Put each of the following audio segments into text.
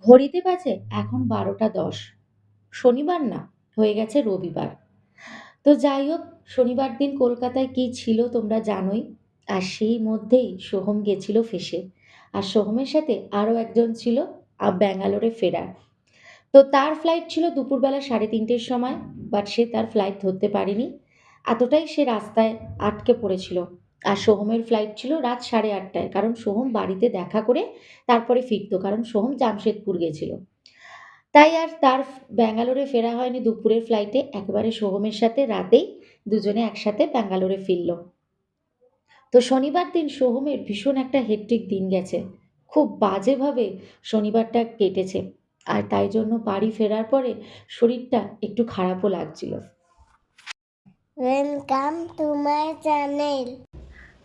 ঘড়িতে বাজে এখন ১২টা ১০। শনিবার না, হয়ে গেছে রবিবার। তো যাই হোক, শনিবার দিন কলকাতায় কী ছিল তোমরা জানোই। আর সেই মধ্যেই সোহম গেছিল ফেঁসে। আর সোহমের সাথে আরও একজন ছিল ব্যাঙ্গালোরে ফেরার। তো তার ফ্লাইট ছিল দুপুরবেলা ৩:৩০-র সময়, বাট সে তার ফ্লাইট ধরতে পারেনি। এতটাই সে রাস্তায় আটকে পড়েছিল। আর সোহমের ফ্লাইট ছিল রাত ৮:৩০টায়, কারণ সোহম বাড়িতে দেখা করে তারপরে ফিরত, কারণ সোহম জামশেদপুর গেছিল। তাই আর তার ব্যাঙ্গালোরে ফেরা হয়নি দুপুরের ফ্লাইটে, একেবারে সোহমের সাথে রাতেই দুজনে একসাথে ব্যাঙ্গালোরে ফিরল। তো শনিবার দিন সোহমের ভীষণ একটা হেক্টিক দিন গেছে। খুব বাজেভাবে শনিবারটা কেটেছে। আর তাই জন্য বাড়ি ফেরার পরে শরীরটা একটু খারাপও লাগছিল। Welcome to my channel.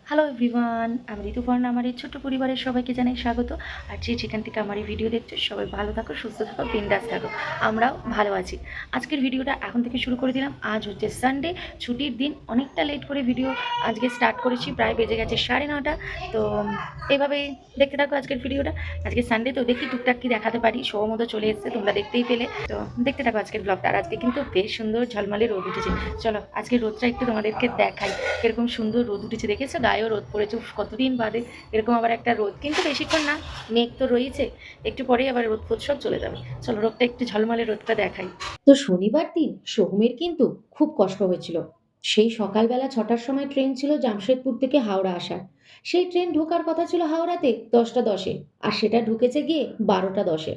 Hello everyone, আমি ঋতুপর্ণা। আমার এই ছোট্ট পরিবারের সবাইকে জানাই স্বাগত। আর যে যেখান থেকে আমার এই ভিডিও দেখছো, সবাই ভালো থাকো, সুস্থ থাকো, বিন্দাস থাকো। আমরাও ভালো আছি। আজকের ভিডিওটা এখন থেকে শুরু করে দিলাম। আজ হচ্ছে সানডে, ছুটির দিন। অনেকটা লেট করে ভিডিও আজকে স্টার্ট করেছি, প্রায় বেজে গেছে 9:30। তো এইভাবেই দেখতে থাকো আজকের ভিডিওটা। আজকে সানডে, তো দেখি টুকটাক কি দেখাতে পারি। সৌমতো চলে এসছে, তোমরা দেখতেই পেলে। তো দেখতে থাকো আজকের ব্লগটা। আর আজকে কিন্তু বেশ সুন্দর ঝলমলে রোদ উঠেছে। চলো আজকে রোদটা একটু তোমাদেরকে দেখাই। এরকম সুন্দর রোদ উঠেছে, দেখেছো? গায়েও রোদ পড়েছে। কতদিন বাদে এরকম আবার একটা রোদ, কিন্তু বেশিক্ষণ না, মেঘ তো রয়েছে, একটু পরেই আবার রোদ ফোদ সব চলে যাবে। চলো রোদটা একটু ঝলমলে রোদটা দেখাই। তো শনিবার দিন সোহমের কিন্তু খুব কষ্ট হয়েছিল। সেই সকালবেলা ৬টার সময় ট্রেন ছিল জামশেদপুর থেকে হাওড়া আসার। সেই ট্রেন ঢোকার কথা ছিল হাওড়াতে ১০টা ১০-এ, আর সেটা ঢুকেছে গিয়ে ১২টা ১০-এ।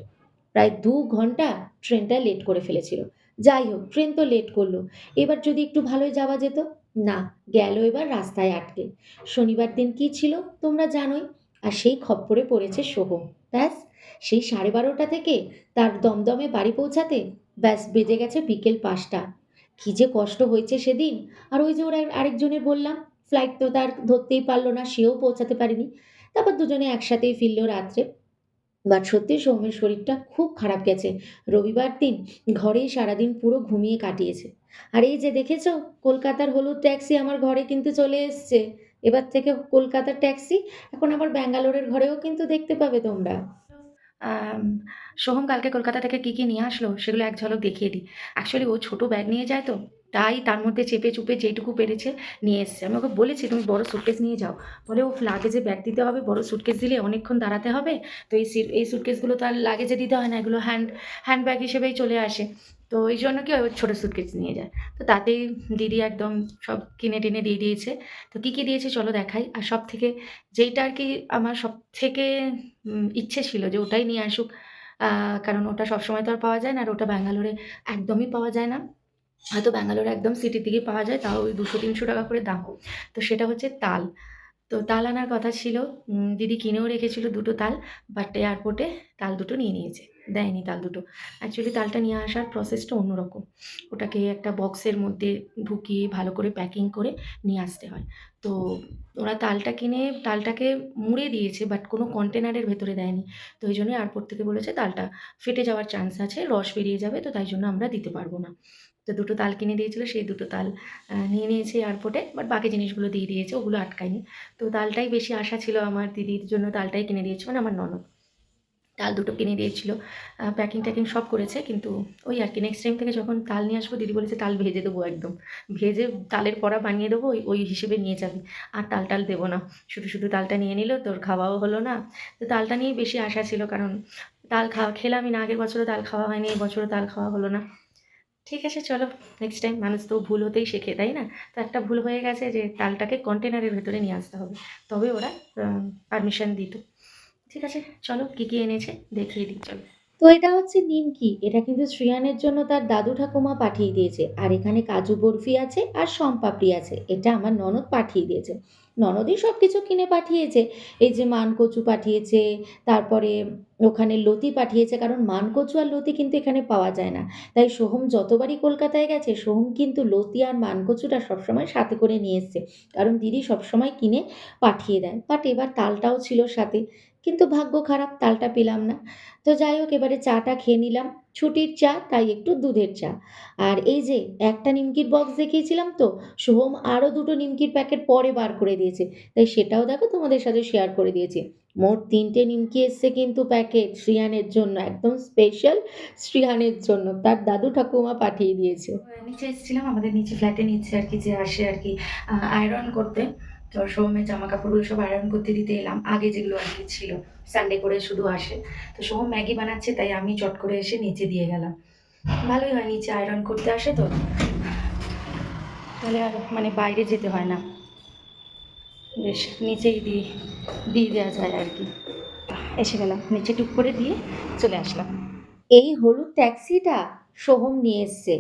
প্রায় ২ ঘন্টা ট্রেনটা লেট করে ফেলেছিল। যাই হোক, ট্রেন তো লেট করলো, এবার যদি একটু ভালোই যাওয়া যেত। না, গেল এবার রাস্তায় আটকে। শনিবার দিন কি ছিল তোমরা জানোই। আর সেই খপ্পরে পড়েছে সোহম। ব্যাস, সেই 12:30 থেকে তার দমদমে বাড়ি পৌঁছাতে ব্যাস বেজে গেছে বিকেল ৫টা। কি যে কষ্ট হয়েছে সেদিন। আর ওই যে ওরা আরেকজনের বললাম, ফ্লাইট তো তার ধরতেই পারলো না, সেও পৌঁছাতে পারেনি। তারপর দুজনে একসাথেই ফিরল রাত্রে। বাট সত্যি সৌম্যের শরীরটা খুব খারাপ গেছে। রবিবার দিন ঘরেই সারাদিন পুরো ঘুমিয়ে কাটিয়েছে। আর এই যে দেখেছো, কলকাতার হলুদ ট্যাক্সি আমার ঘরে কিন্তু চলে এসছে। এবার থেকে কলকাতার ট্যাক্সি এখন আবার ব্যাঙ্গালোরের ঘরেও কিন্তু দেখতে পাবে তোমরা। আম, সোহম কালকে কলকাতা থেকে কী কী নিয়ে আসলো সেগুলো এক ঝলক দেখিয়ে দিই। অ্যাকচুয়ালি ও ছোটো ব্যাগ নিয়ে যায়, তো তাই তার মধ্যে চেপে চুপে যেইটুকু পেরেছে নিয়ে এসছে। আমি ওকে বলেছি তুমি বড় সুটকেস নিয়ে যাও। বলে ও লাগেজে ব্যাগ দিতে হবে, বড় সুটকেস দিলে অনেকক্ষণ দাঁড়াতে হবে। তো এই সুটকেসগুলো তো আর লাগেজে দিতে হয় না, এগুলো হ্যান্ড ব্যাগ হিসেবেই চলে আসে। তো এই জন্য কি ওই ছোটো সুটকেস নিয়ে যায়। তো তাতেই দিদি একদম সব কিনে টিনে দিয়ে দিয়েছে। তো কী কী দিয়েছে চলো দেখাই। আর সব থেকে যেইটা আর কি আমার সব থেকে ইচ্ছে ছিল যে ওটাই নিয়ে আসুক। কারণ ওটা সবসময় তো আর পাওয়া যায় না, আর ওটা ব্যাঙ্গালোরে একদমই পাওয়া যায় না। হয়তো ব্যাঙ্গালোরে একদম সিটির দিকে পাওয়া যায়, তাও ওই ২০০-৩০০ টাকা করে দাম। তো সেটা হচ্ছে তাল। তো তাল আনার কথা ছিল, দিদি কিনেও রেখেছিল ২টো তাল, বাট এয়ারপোর্টে তাল দুটো নিয়ে নিয়েছে, দেয়নি তাল দুটো। অ্যাকচুয়ালি তালটা নিয়ে আসার প্রসেসটা অন্যরকম। ওটাকে একটা বক্সের মধ্যে ঢুকিয়ে ভালো করে প্যাকিং করে নিয়ে আসতে হয়। তো ওরা তালটা কিনে তালটাকে মুড়ে দিয়েছে, বাট কোনো কন্টেনারের ভেতরে দেয়নি। তো ওই জন্য এয়ারপোর্ট থেকে বলেছে তালটা ফেটে যাওয়ার চান্স আছে, রস বেরিয়ে যাবে, তো তাই জন্য আমরা দিতে পারবো না। তো ২টো তাল কিনে দিয়েছিল, সেই ২টো তাল নিয়ে নিয়েছে এয়ারপোর্টে, বাট বাকি জিনিসগুলো দিয়ে দিয়েছে, ওগুলো আটকায়নি। তো তালটাই বেশি আশা ছিল আমার, দিদির জন্য তালটাই কিনে দিয়েছে, মানে আমার ননদ তাল দুটো কিনে দিয়েছিল। প্যাকিং ট্যাকিং সব করেছে, কিন্তু ওই আর কি নেক্সট টাইম থেকে যখন তাল নিয়ে আসবো, দিদি বলেছে তাল ভেজে দেবো, একদম ভেজে তালের বড়া বানিয়ে দেবো, ওই ওই হিসেবে নিয়ে যাবি। আর টাল দেবো না। শুধু শুধু তালটা নিয়ে নিল, তোর খাওয়াও হলো না। তো তালটা নিয়েই বেশি আশা ছিল, কারণ তাল খেলামই না, আগের বছরও তাল খাওয়া হয়নি, এই বছরও তাল খাওয়া হলো না। ঠিক আছে চলো, নেক্সট টাইম, মানুষ তো ভুল হতেই শেখে, তাই না? তো একটা ভুল হয়ে গেছে যে তালটাকে কন্টেনারের ভেতরে নিয়ে আসতে হবে, তবে ওরা পারমিশন দিত। ঠিক আছে, চলো কী কী এনেছে দেখিয়ে দিই, চলো। তো এটা হচ্ছে নিমকি, এটা কিন্তু শ্রেয়ানের জন্য তার দাদু ঠাকুমা পাঠিয়ে দিয়েছে। আর এখানে কাজু বরফি আছে আর শমপাপড়ি আছে, এটা আমার ননদ পাঠিয়ে দিয়েছে। ননদই সব কিছু কিনে পাঠিয়েছে। এই যে মানকচু পাঠিয়েছে, তারপরে ওখানে লতি পাঠিয়েছে, কারণ মানকচু আর লতি কিন্তু এখানে পাওয়া যায় না। তাই সোহম যতবারই কলকাতায় গেছে, সোহম কিন্তু লতি আর মানকচুটা সবসময় সাথে করে নিয়ে এসছে, কারণ দিদি সবসময় কিনে পাঠিয়ে দেয়। বাট এবার তালটাও ছিল সাথে, কিন্তু ভাগ্য খারাপ, তালটা পেলাম না। তো যাই হোক, এবারে চাটা খেয়ে নিলাম। ছুটির চা, তাই একটু দুধের চা। আর এই যে একটা নিমকির বক্স দেখিয়েছিলাম তো, সোহম আরও দুটো নিমকির প্যাকেট পরে বার করে দিয়েছে, তাই সেটাও দেখো তোমাদের সাথে শেয়ার করে দিয়েছি। মোট 3টে নিমকি এসছে কিন্তু প্যাকেট শ্রিয়ানের জন্য, একদম স্পেশাল শ্রিয়ানের জন্য, তার দাদু ঠাকুমা পাঠিয়ে দিয়েছে। নিচে এসেছিলাম, আমাদের নিচে ফ্ল্যাটে নিচে আর কি যে আসে আর কি আয়রন করতে। তো সোহমের জামা কাপড়গুলো সব আয়রন করতে দিতে এলাম, আগে যেগুলো আর কি ছিল, সানডে করে শুধু আসে। তো সোহম ম্যাগি বানাচ্ছে, তাই আমি চট করে এসে নিচে দিয়ে গেলাম। ভালোই হয়, নিচে আয়রন করতে আসে তো, তাহলে আর মানে বাইরে যেতে হয় না, বেশ নিচেই দিয়ে দিয়ে দেওয়া যায় আর কি। এসে গেলাম নিচে, টুক করে দিয়ে চলে আসলাম। এই হলুদ ট্যাক্সিটা সোহম নিয়ে এসছে।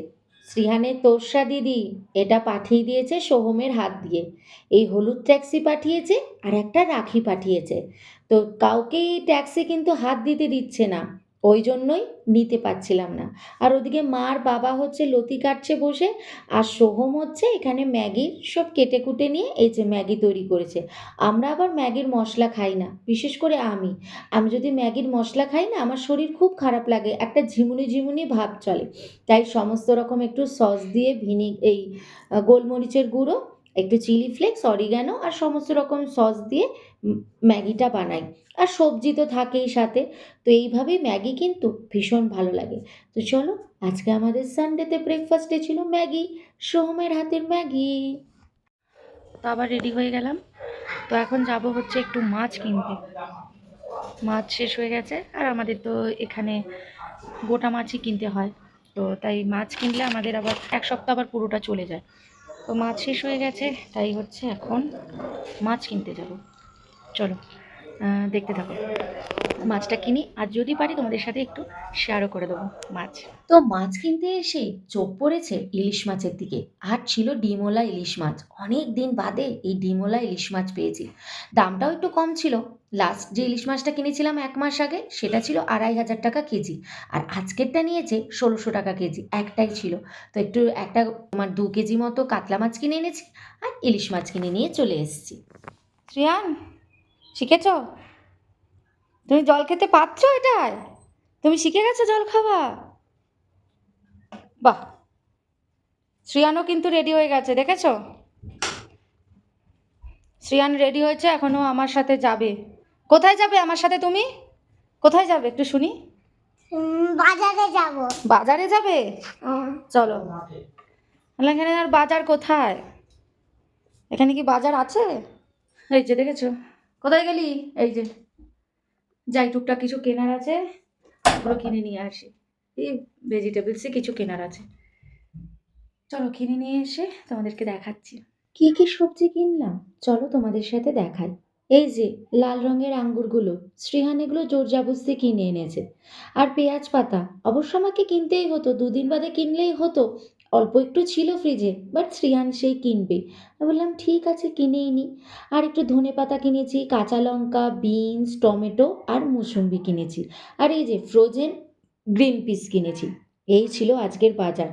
শ্রিহানের তোষা দিদি এটা পাঠিয়ে দিয়েছে সোহমের হাত দিয়ে। এই হলুদ ট্যাক্সি পাঠিয়েছে আর একটা রাখি পাঠিয়েছে। তো কাউকে এই ট্যাক্সি কিন্তু হাত দিতে দিচ্ছে না, ওই জন্যই নিতে পারছিলাম না। আর ওদিকে মার বাবা হচ্ছে লতি কাটছে বসে, আর সোহম হচ্ছে এখানে ম্যাগির সব কেটে কুটে নিয়ে এই যে ম্যাগি তৈরি করেছে। আমরা আবার ম্যাগির মশলা খাই না, বিশেষ করে আমি যদি ম্যাগির মশলা খাই না, আমার শরীর খুব খারাপ লাগে, একটা ঝিমুনি ঝিমুনি ভাব চলে। তাই সমস্ত রকম একটু সস দিয়ে গোলমরিচের গুঁড়ো, একটু চিলি ফ্লেক্স, অরিগ্যানো আর সমস্ত রকম সস দিয়ে ম্যাগিটা বানাই। আর সবজি তো থাকেই সাথে। তো এইভাবেই ম্যাগি কিন্তু ভীষণ ভালো লাগে। তো চলো, আজকে আমাদের সানডেতে ব্রেকফাস্টে ছিল ম্যাগি, সোহমের হাতের ম্যাগি। তো আবার রেডি হয়ে গেলাম। তো এখন যাব হচ্ছে একটু মাছ কিনতে। মাছ শেষ হয়ে গেছে, আর আমাদের তো এখানে গোটা মাছই কিনতে হয়, তো তাই মাছ কিনলে আমাদের আবার এক সপ্তাহ আবার পুরোটা চলে যায়। তো মাছ শেষ হয়ে গেছে, তাই হচ্ছে এখন মাছ কিনতে যাব। চলো দেখতে থাকো, মাছটা কিনি, আর যদি পারি তোমাদের সাথে একটু শেয়ারও করে দেবো মাছ। তো মাছ কিনতে এসে চোখ পড়েছে ইলিশ মাছের দিকে, আর ছিল ডিমওয়ালা ইলিশ মাছ। অনেক দিন বাদে এই ডিমওয়ালা ইলিশ মাছ পেয়েছি, দামটাও একটু কম ছিল। লাস্ট যে ইলিশ মাছটা কিনেছিলাম 1 মাস আগে, সেটা ছিল 2500 টাকা কেজি, আর আজকেরটা নিয়েছে 1600 টাকা কেজি, একটাই ছিল। তো একটু একটা তোমার 2 কেজি মতো কাতলা মাছ কিনে এনেছি, আর ইলিশ মাছ কিনে নিয়ে চলে এসেছি। শ্রেয়ান, শিখেছ? তুমি জল খেতে পারছো এটায়? তুমি শিখে গেছো জল খাওয়া? বাহ, শ্রিয়ানও কিন্তু রেডি হয়ে গেছে, দেখেছো? শ্রিয়ান রেডি হয়েছে, এখনও আমার সাথে যাবে। কোথায় যাবে আমার সাথে তুমি? কোথায় যাবে একটু শুনি? বাজারে যাব। বাজারে যাবে? চলো। বললাম, এখানে আর বাজার কোথায়? এখানে কি বাজার আছে? এই যে দেখেছো, কোথায় গেলি? এই যে যাই, টুকটাক কিছু কেনার আছে, ওগুলো কিনে নিয়ে আসি। এই ভেজিটেবলসে কিছু কেনার আছে, চলো কিনে নিয়ে এসে তোমাদেরকে দেখাচ্ছি। কি কি সবজি কিনলাম চলো তোমাদের সাথে দেখাই। এই যে লাল রঙের আঙ্গুরগুলো, শ্রীহান এগুলো জোর জবরদস্তি কিনে এনেছে। আর পেঁয়াজ পাতা অবশ্য আমাকে কিনতেই হতো, 2 দিন বাদে কিনলেই হতো, অল্প একটু ছিল ফ্রিজে, বাট শ্রীহান সেই কিনবে। আমি বললাম ঠিক আছে কিনেই নি। আর একটু ধনে পাতা কিনেছি, কাঁচা লঙ্কা, বিনস, টমেটো আর মুসুম্বি কিনেছি। আর এই যে ফ্রোজেন গ্রিন পিস কিনেছি। এই ছিল আজকের বাজার।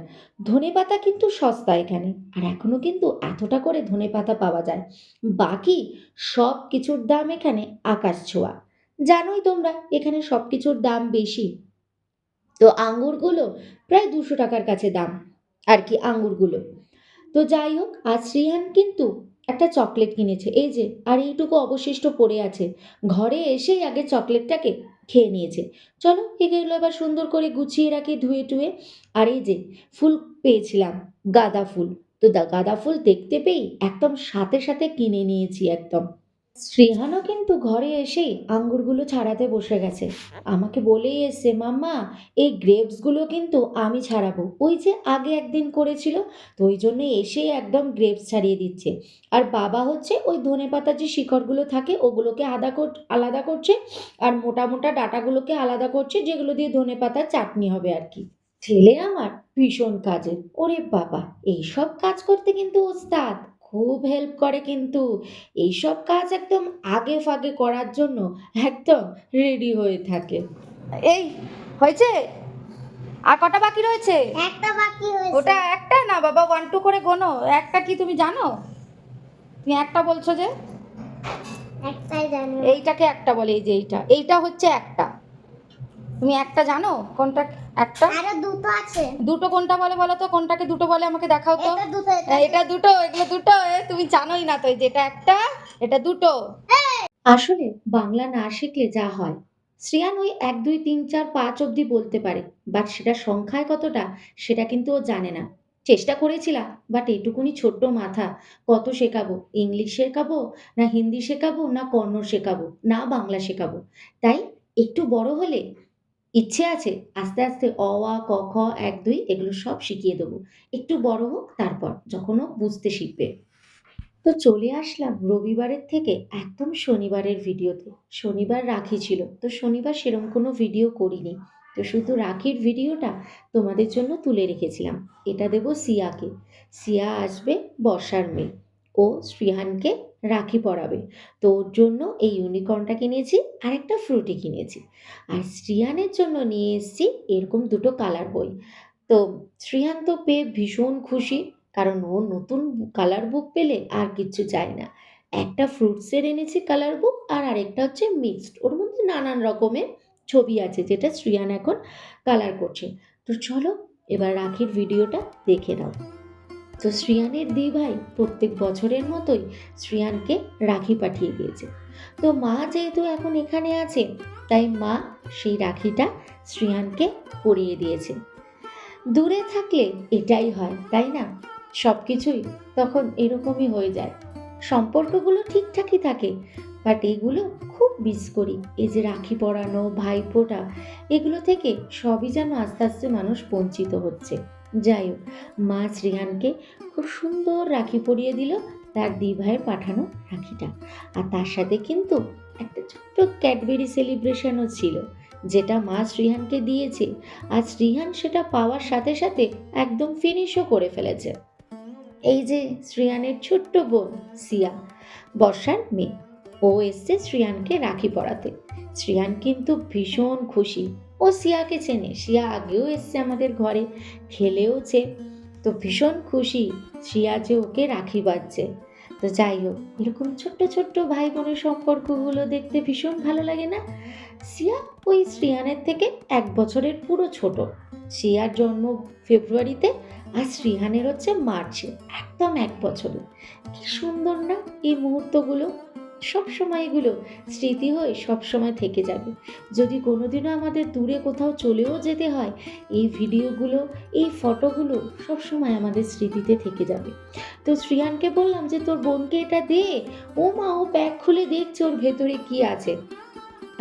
ধনেপাতা কিন্তু সস্তা এখানে, আর এখনো কিন্তু এতটা করে ধনেপাতা পাওয়া যায়। বাকি সব কিছুর দাম এখানে আকাশ ছোঁয়া। জানোই তোমরা এখানে সব কিছুর দাম বেশি। তো আঙ্গুরগুলো প্রায় 200 টাকার কাছে দাম আর কি আঙ্গুরগুলো। তো যাই হোক, আর শ্রীহান কিন্তু একটা চকলেট কিনেছে, এই যে, আর এইটুকু অবশিষ্ট পড়ে আছে। ঘরে এসেই আগে চকলেটটাকে খেয়ে নিয়েছে। চলো এগুলো এবার সুন্দর করে গুছিয়ে রাখি ধুয়ে টুয়ে। আর এই যে ফুল পেয়েছিলাম, গাঁদা ফুল। তো গাঁদা ফুল দেখতে পেয়েই একদম সাথে সাথে কিনে নিয়েছি একদম। শ্রেহানও কিন্তু ঘরে এসেই আঙ্গুরগুলো ছাড়াতে বসে গেছে। আমাকে বলেই এসছে, মাম্মা এই গ্রেপসগুলো কিন্তু আমি ছাড়াবো, ওই যে আগে একদিন করেছিল। তো ওই জন্য এসেই একদম গ্রেপস ছাড়িয়ে দিচ্ছে। আর বাবা হচ্ছে ওই ধনেপাতার যে শিকড়গুলো থাকে ওগুলোকে আলাদা করছে, আর মোটা মোটা ডাঁটাগুলোকে আলাদা করছে, যেগুলো দিয়ে ধনেপাতার চাটনি হবে আর কি। ছেলে আমার ভীষণ কাজের, ওরে বাবা এইসব কাজ করতে কিন্তু ওস্তাদ, খুব হেল্প করে কিন্তু। এইসব কাজ একদম আগে ফাগে করার জন্য একদম রেডি হয়ে থাকে। এই হয়েছে, আর কটা বাকি রয়েছে? একটা বাকি হয়েছে। ওটা একটা না বাবা, 1 2 করে গোনো। একটা কি তুমি জানো? তুমি একটা বলছো যে? একটাই জানি। এইটাকে একটা বলে, এই যে এইটা হচ্ছে একটা। তুমি একটা জানো কোনটা? একটা আরো দুটো আছে। দুটো কোনটা বলে বলো তো, কোনটাকে দুটো বলে আমাকে দেখাও তো। এটা দুটো, এটা দুটো, এগুলো দুটো। তুমি জানোই না তো, যেটা একটা এটা দুটো। আসলে বাংলা না শিখলে যা হয়, শ্রেয়ান ওই 1 2 3 4 5 অবধি বলতে পারে, বাট সেটা সংখ্যায় কতটা সেটা কিন্তু ও জানে না। চেষ্টা করেছিলাম, বাট এটুকুনি ছোট্ট মাথা, কত শেখাবো? ইংলিশ শেখাবো, না হিন্দি শেখাবো, না কন্নড় শেখাবো, না বাংলা শেখাবো? তাই একটু বড় হলে ইচ্ছে আছে আস্তে আস্তে অ আ ক খ 1 2 এগুলো সব শিখিয়ে দেবো। একটু বড় হোক, তারপর যখন ও বুঝতে শিখবে। তো চলে আসলাম রবিবারের থেকে একদম শনিবারের ভিডিওতে। শনিবার রাখি ছিল, তো শনিবার সেরকম কোনো ভিডিও করিনি। তো শুধু রাখির ভিডিওটা তোমাদের জন্য তুলে রেখেছিলাম। এটা দেবো সিয়াকে। সিয়া আসবে, বর্ষার মেয়ে। ও শ্রীহানকে রাখি পরাবে। তো ওর জন্য এই ইউনিকর্নটা কিনেছি, আর একটা ফ্রুটি কিনেছি। আর শ্রীহানের জন্য নিয়ে এসেছি এরকম দুটো কালার বই। তো শ্রীহান তো পেয়ে ভীষণ খুশি, কারণ ও নতুন কালার বুক পেলে আর কিচ্ছু চায় না। একটা ফ্রুটসের এনেছি কালার বুক, আর আরেকটা হচ্ছে মিক্সড, ওর মধ্যে নানান রকমের ছবি আছে, যেটা শ্রিয়ান এখন কালার করছে। তো চলো এবার রাখির ভিডিওটা দেখে নাও। তো শ্রিয়ানের দি ভাই প্রত্যেক বছরের মতোই শ্রিয়ানকে রাখি পাঠিয়ে দিয়েছে। তো মা যেহেতু এখন এখানে আছে, তাই মা সেই রাখিটা শ্রিয়ানকে পরিয়ে দিয়েছে। দূরে থাকলে এটাই হয়, তাই না? সব কিছুই তখন এরকমই হয়ে যায়। সম্পর্কগুলো ঠিকঠাকই থাকে, বাট এগুলো খুব মিস করি। এই যে রাখি পরানো, ভাইফোঁটা, এগুলো থেকে সবই যেন আস্তে আস্তে মানুষ বঞ্চিত হচ্ছে। যাই হোক, মা শ্রীহানকে খুব সুন্দর রাখি পরিয়ে দিল, তার দি ভাইয়ের পাঠানো রাখিটা। আর তার সাথে কিন্তু একটা ছোট্ট ক্যাডবেরি সেলিব্রেশনও ছিল, যেটা মা শ্রীহানকে দিয়েছে। আর শ্রীহান সেটা পাওয়ার সাথে সাথে একদম ফিনিশও করে ফেলেছে। এই যে শ্রীহানের ছোট্ট বোন সিয়া, বর্ষার মেয়ে, ও এসছে শ্রীহানকে রাখি পরাতে। শ্রীহান কিন্তু ভীষণ খুশি। ও সিয়াকে চেনে, সিয়া আগেও এসছে আমাদের ঘরে, খেলেওছে। তো ভীষণ খুশি সিয়া যে ওকে রাখি বাঁধছে। তো যাই হোক, এরকম ছোট্ট ছোট্ট ভাই বোনের সম্পর্কগুলো দেখতে ভীষণ ভালো লাগে না? সিয়া ওই শ্রীহানের থেকে 1 বছরের পুরো ছোট। সিয়ার জন্ম ফেব্রুয়ারিতে, আর শ্রীহানের হচ্ছে মার্চে, একদম 1 বছরের। কি সুন্দর না এই মুহূর্তগুলো? সবসময় এগুলো স্মৃতি হয়ে সবসময় থেকে যাবে। যদি কোনোদিনও আমাদের দূরে কোথাও চলেও যেতে হয়, এই ভিডিওগুলো, এই ফটোগুলো সবসময় আমাদের স্মৃতিতে থেকে যাবে। তো শ্রীহানকে বললাম যে তোর বোনকে এটা দে। ও মা, ও ব্যাগ খুলে দেখছে ওর ভেতরে কি আছে।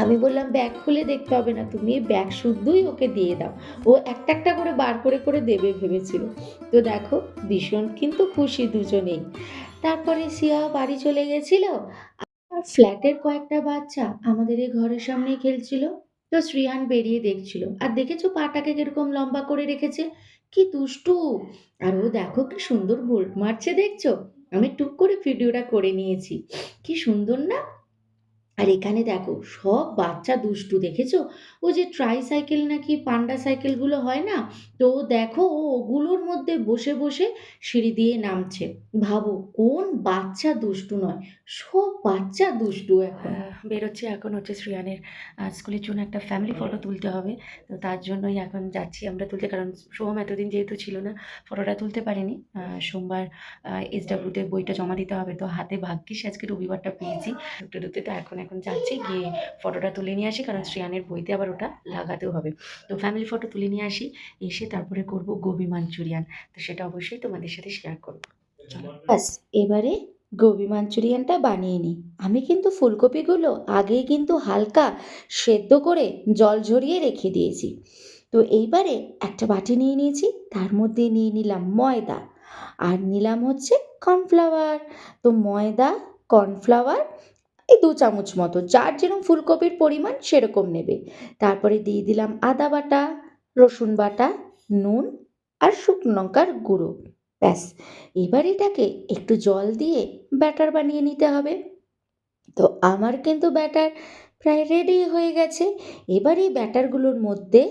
আমি বললাম ব্যাগ খুলে দেখতে হবে না, তুমি এই ব্যাগ শুদ্ধই ওকে দিয়ে দাও। ও একটা একটা করে বার করে করে দেবে ভেবেছিল। তো দেখো, ভীষণ কিন্তু খুশি দুজনেই। তারপরে সিয়া বাড়ি চলে গেছিল, আর ফ্ল্যাটের কয়েকটা বাচ্চা আমাদের এই ঘরের সামনেই খেলছিল। তো শ্রীহান বেরিয়ে দেখছিল, আর দেখেছো পাটাকে কিরকম লম্বা করে রেখেছে, কি দুষ্টু। আর ও দেখো কি সুন্দর বোল্ট মারছে, দেখছো? আমি টুক করে ভিডিওটা করে নিয়েছি। কি সুন্দর না? আর এখানে দেখো সব বাচ্চা দুষ্টু, দেখেছো? ও যে ট্রাই সাইকেল নাকি পান্ডা সাইকেলগুলো হয় না, তো দেখো ও ওগুলোর মধ্যে বসে বসে সিঁড়ি দিয়ে নামছে। ভাবো কোন বাচ্চা দুষ্টু নয়, সব বাচ্চা দুষ্টু এখন। বেরোচ্ছে এখন, হচ্ছে শ্রেয়ানের স্কুলের জন্য একটা ফ্যামিলি ফটো তুলতে হবে। তো তার জন্যই এখন যাচ্ছি আমরা তুলতে, কারণ সোহম এতদিন যেহেতু ছিল না, ফটোটা তুলতে পারিনি। সোমবার SW-তে বইটা জমা দিতে হবে, তো হাতে ভাগ্যিস আজকে রবিবারটা পেয়েছি। ঢুকতে ঢুকতে তো এখন যাচ্ছি, গিয়ে ফটোটা তুলে নিয়ে আসি, কারণ শ্রেয়ানের বইতে আবার ওটা লাগাতেও হবে। তো ফ্যামিলি ফটো তুলে নিয়ে আসি, এসে তারপরে করব গোবি মাঞ্চুরিয়ান। তো সেটা অবশ্যই তোমাদের সাথে শেয়ার করবো। চলো। ব্যাস, এবারে গোবি মাঞ্চুরিয়ানটা বানিয়ে নিই। আমি কিন্তু ফুলকপিগুলো আগেই কিন্তু হালকা সেদ্ধ করে জল ঝরিয়ে রেখে দিয়েছি। তো এইবারে একটা বাটি নিয়ে নিয়েছি, তার মধ্যে নিয়ে নিলাম ময়দা, আর নিলাম হচ্ছে কর্নফ্লাওয়ার। তো ময়দা, কর্নফ্লাওয়ার এই 2 চামচ মতো, যার যেরকম ফুলকপির পরিমাণ সেরকম নেবে। তারপরে দিয়ে দিলাম আদা বাটা, রসুন বাটা, নুন, আর শুকনো লঙ্কার গুঁড়ো। ব্যাস, এবার এটাকে একটু জল দিয়ে ব্যাটার বানিয়ে নিতে হবে। তো আমার কিন্তু ব্যাটার প্রায় রেডি হয়ে গেছে। এবার এই ব্যাটারগুলোর মধ্যে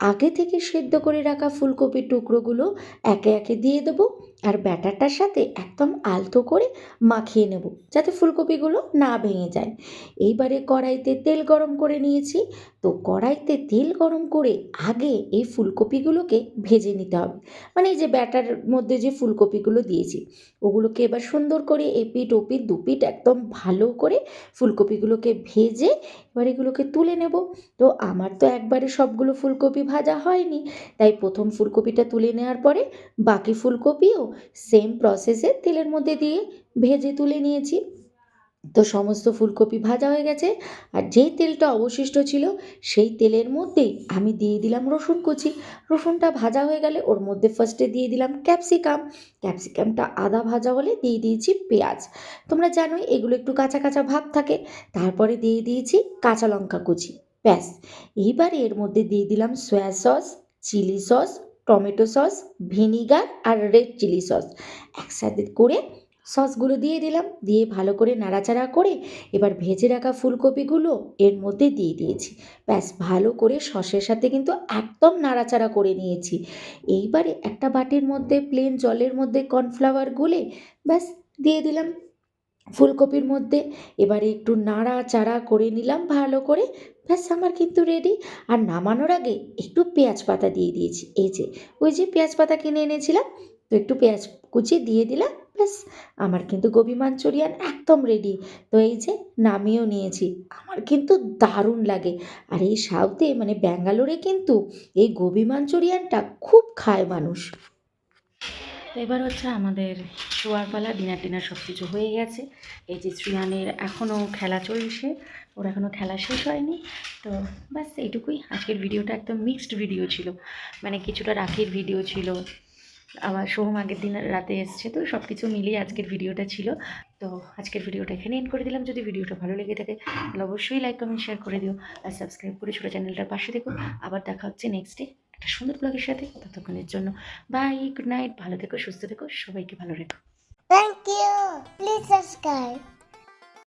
আগে থেকে সেদ্ধ করে রাখা ফুলকপির টুকরোগুলো একে একে দিয়ে দেবো, আর ব্যাটারটার সাথে একদম আলতো করে মাখিয়ে নেব যাতে ফুলকপিগুলো না ভেঙে যায়। এইবারে কড়াইতে তেল গরম করে নিয়েছি। তো কড়াইতে তেল গরম করে আগে এই ফুলকপিগুলোকে ভেজে নিতে হবে। মানে এই যে ব্যাটার মধ্যে যে ফুলকপিগুলো দিয়েছি ওগুলোকে এবার সুন্দর করে এপিঠ ওপিঠ দুপিঠ একদম ভালো করে ফুলকপিগুলোকে ভেজে এবার এগুলোকে তুলে নেব। তো আমার তো একবারে সবগুলো ফুলকপি ভাজা হয়নি, তাই প্রথম ফুলকপিটা তুলে নেওয়ার পরে বাকি ফুলকপিও সেম প্রসেসে তেলের মধ্যে দিয়ে ভেজে তুলে নিয়েছি। তো সমস্ত ফুলকপি ভাজা হয়ে গেছে, আর যেই তেলটা অবশিষ্ট ছিল সেই তেলের মধ্যেই আমি দিয়ে দিলাম রসুন কুচি। রসুনটা ভাজা হয়ে গেলে ওর মধ্যে ফার্স্টে দিয়ে দিলাম ক্যাপসিকাম। ক্যাপসিকামটা আধা ভাজা হলে দিয়ে দিয়েছি পেঁয়াজ। তোমরা জানোই এগুলো একটু কাঁচা কাঁচা ভাব থাকে। তারপরে দিয়ে দিয়েছি কাঁচা লঙ্কা কুচি। ব্যাস, এইবারে এর মধ্যে দিয়ে দিলাম soya sauce, chilli sauce, tomato sauce, vinegar আর রেড চিলি সস। একসাথে করে সসগুলো দিয়ে দিলাম, দিয়ে ভালো করে নাড়াচাড়া করে এবার ভেজে রাখা ফুলকপিগুলো এর মধ্যে দিয়ে দিয়েছি। ব্যাস, ভালো করে সসের সাথে কিন্তু একদম নাড়াচাড়া করে নিয়েছি। এইবারে একটা বাটির মধ্যে প্লেন জলের মধ্যে কর্নফ্লাওয়ার গুলে ব্যাস দিয়ে দিলাম ফুলকপির মধ্যে। এবারে একটু নাড়াচাড়া করে নিলাম ভালো করে। ব্যাস, আমার কিন্তু রেডি। আর নামানোর আগে একটু পেঁয়াজ পাতা দিয়ে দিয়েছি। এই যে ওই যে পেঁয়াজ পাতা কিনে এনেছিলাম, তো একটু পেঁয়াজ কুচি দিয়ে দিলাম। ব্যাস, আমার কিন্তু গোবি মাঞ্চুরিয়ান একদম রেডি। তো এই যে নামিয়েও নিয়েছি। আমার কিন্তু দারুণ লাগে। আর এই সাউথে মানে ব্যাঙ্গালোরে কিন্তু এই গোবি মাঞ্চুরিয়ানটা খুব খায় মানুষ। তো এবার হচ্ছে আমাদের শোয়ার পালা, ডিনার টিনার সব কিছু হয়ে গেছে। এই যে শ্রিয়ানের এখনও খেলা চলছে, ওর এখনও খেলা শেষ হয়নি। তো ব্যাস এইটুকুই। আজকের ভিডিওটা একদম মিক্সড ভিডিও ছিল, মানে কিছুটা রাখির ভিডিও ছিল, আবার সোহম আগের দিন রাতে এসছে, তো সব কিছু মিলিয়ে আজকের ভিডিওটা ছিল। তো আজকের ভিডিওটা এখানে এন্ড করে দিলাম। যদি ভিডিওটা ভালো লেগে থাকে তাহলে অবশ্যই লাইক কমেন্ট শেয়ার করে দিও, আর সাবস্ক্রাইব করে ছোটো চ্যানেলটার পাশে দেখো। আবার দেখা হচ্ছে নেক্সট ডে একটা সুন্দর ব্লগের সাথে। ততক্ষণের জন্য বাই, গুড নাইট, ভালো থেকো, সুস্থ থেকো, সবাইকে ভালো রেখো। Thank you. Please subscribe.